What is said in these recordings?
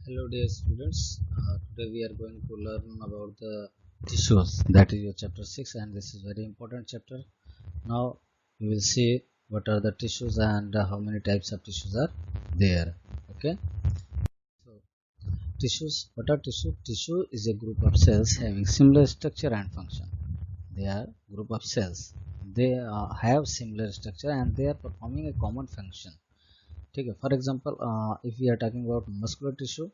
Hello dear students, today we are going to learn about the tissues, that is your chapter 6, and this is very important chapter. Now we will see what are the tissues and how many types of tissues are there. Okay, so tissues, what are tissue? Tissue is a group of cells having similar structure and function. They are group of cells. They have similar structure and they are performing a common function. Okay, for example, if we are talking about muscular tissue,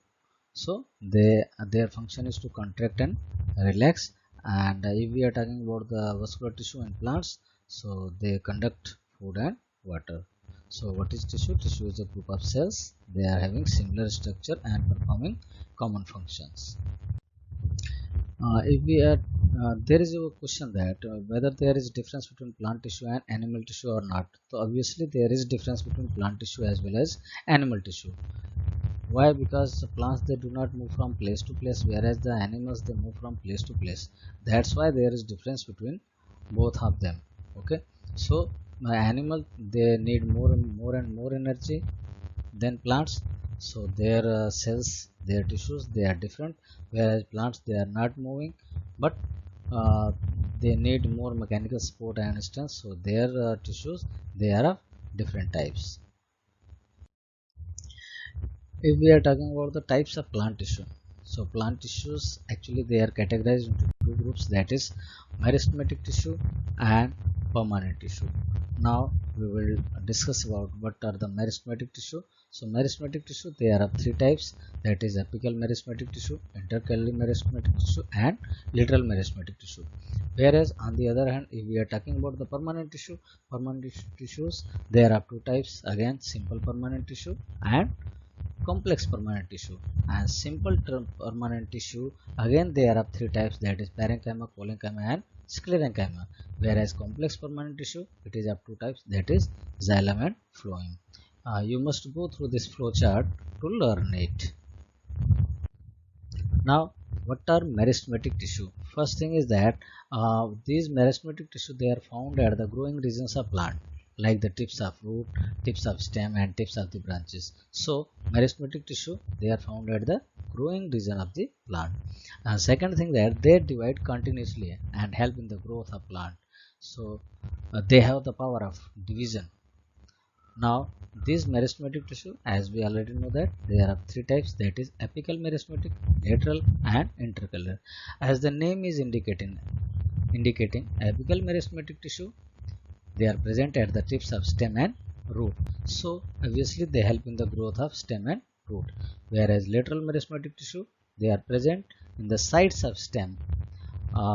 so their function is to contract and relax, and if we are talking about the vascular tissue and plants, so they conduct food and water. So what is tissue? Tissue is a group of cells. They are having similar structure and performing common functions. If we are there is a question that whether there is difference between plant tissue and animal tissue or not. So obviously there is difference between plant tissue as well as animal tissue. Why? Because the plants, they do not move from place to place, whereas the animals, they move from place to place. That's why there is difference between both of them. Okay, so my animal, they need more energy than plants, so their cells, their tissues, they are different, whereas plants, they are not moving, but uh, they need more mechanical support and assistance, so their tissues, they are of different types. If we are talking about the types of plant tissue, so plant tissues, actually they are categorized into two groups, that is meristematic tissue and permanent tissue. Now we will discuss about what are the meristematic tissue. So meristematic tissue, they are of three types, that is apical meristematic tissue, intercalary meristematic tissue and lateral meristematic tissue. Whereas on the other hand, if we are talking about the permanent tissues, they are of two types, again simple permanent tissue and complex permanent tissue. And simple permanent tissue, again they are of three types, that is parenchyma, collenchyma and sclerenchyma. Whereas complex permanent tissue, it is of two types, that is xylem and phloem. You must go through this flow chart to learn it. Now what are meristematic tissue? First thing is that these meristematic tissue, they are found at the growing regions of plant, like the tips of root, tips of stem and tips of the branches. So meristematic tissue, they are found at the growing region of the plant. Second thing, that they divide continuously and help in the growth of plant. So they have the power of division. Now this meristematic tissue, as we already know that there are three types, that is apical meristematic, lateral and intercalary. As the name is indicating apical meristematic tissue, they are present at the tips of stem and root. So obviously they help in the growth of stem and root. Whereas lateral meristematic tissue, they are present in the sides of stem.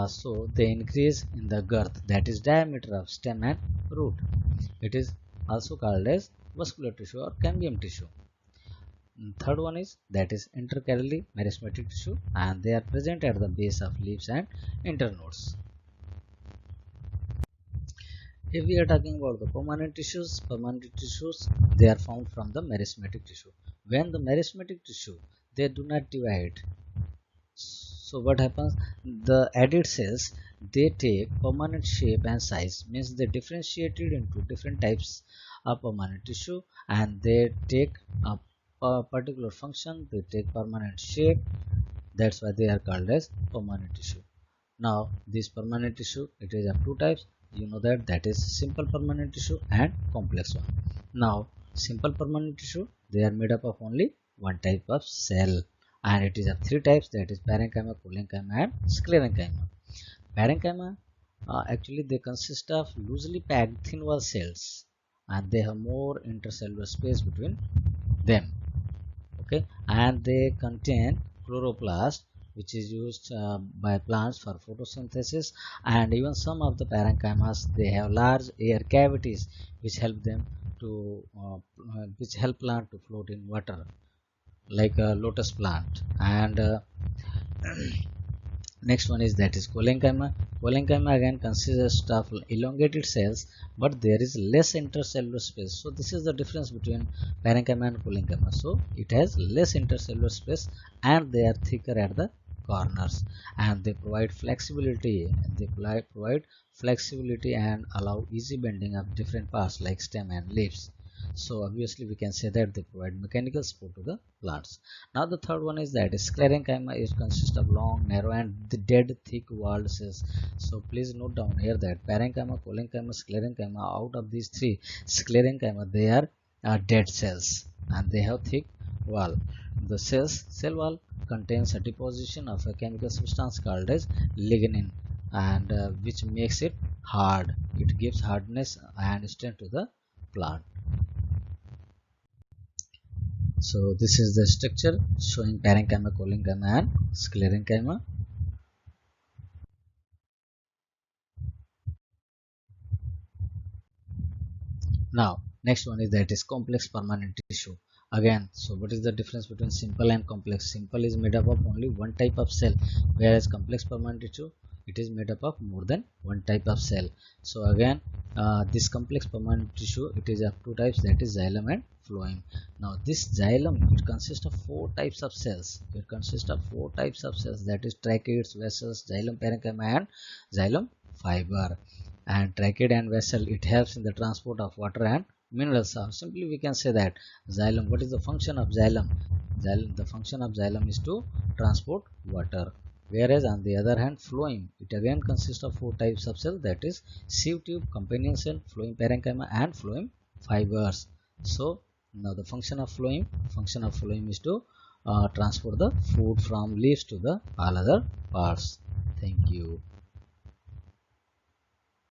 So they increase in the girth, that is diameter of stem and root. It is also called as vascular tissue or cambium tissue. Third one is, that is intercalary meristematic tissue, and they are present at the base of leaves and internodes. If we are talking about the permanent tissues, they are found from the meristematic tissue. When the meristematic tissue, they do not divide, so what happens? The added cells, they take permanent shape and size, means they differentiated into different types of permanent tissue, and they take a particular function, they take permanent shape. That's why they are called as permanent tissue. Now this permanent tissue, it is of two types. You know that is simple permanent tissue and complex one. Now simple permanent tissue, they are made up of only one type of cell, and it is of three types, that is parenchyma, collenchyma and sclerenchyma. Parenchyma, actually they consist of loosely packed thin wall cells, and they have more intercellular space between them. Okay, and they contain chloroplast, which is used by plants for photosynthesis, and even some of the parenchymas, they have large air cavities which help them to which help plant to float in water, like a lotus plant. And next one is, that is collenchyma. Collenchyma again consists of elongated cells, but there is less intercellular space. So this is the difference between parenchyma and collenchyma. So it has less intercellular space and they are thicker at the corners, and they provide flexibility. They provide flexibility and allow easy bending of different parts like stem and leaves. So obviously we can say that they provide mechanical support to the plants. Now the third one is that sclerenchyma is consists of long, narrow and the dead thick walled cells. So please note down here that parenchyma, collenchyma, sclerenchyma, out of these three, sclerenchyma, they are dead cells and they have thick wall. The cell wall contains a deposition of a chemical substance called as lignin, and which makes it hard. It gives hardness and strength to the plant. So this is the structure showing parenchyma, collenchyma and sclerenchyma. Now next one is that is complex permanent tissue. Again, so what is the difference between simple and complex? Simple is made up of only one type of cell, whereas complex permanent tissue, it is made up of more than one type of cell. So again, this complex permanent tissue, it is of two types, that is xylem and phloem. Now this xylem, it consists of four types of cells. It consists of four types of cells, that is tracheids, vessels, xylem parenchyma and xylem fiber. And trachea and vessel, it helps in the transport of water and minerals. Simply we can say that xylem, what is the function of xylem? The function of xylem is to transport water. Whereas on the other hand, phloem, it again consists of four types of cells, that is sieve tube, companion cell, phloem parenchyma and phloem fibers. So now the function of phloem is to transport the food from leaves to the all other parts. Thank you.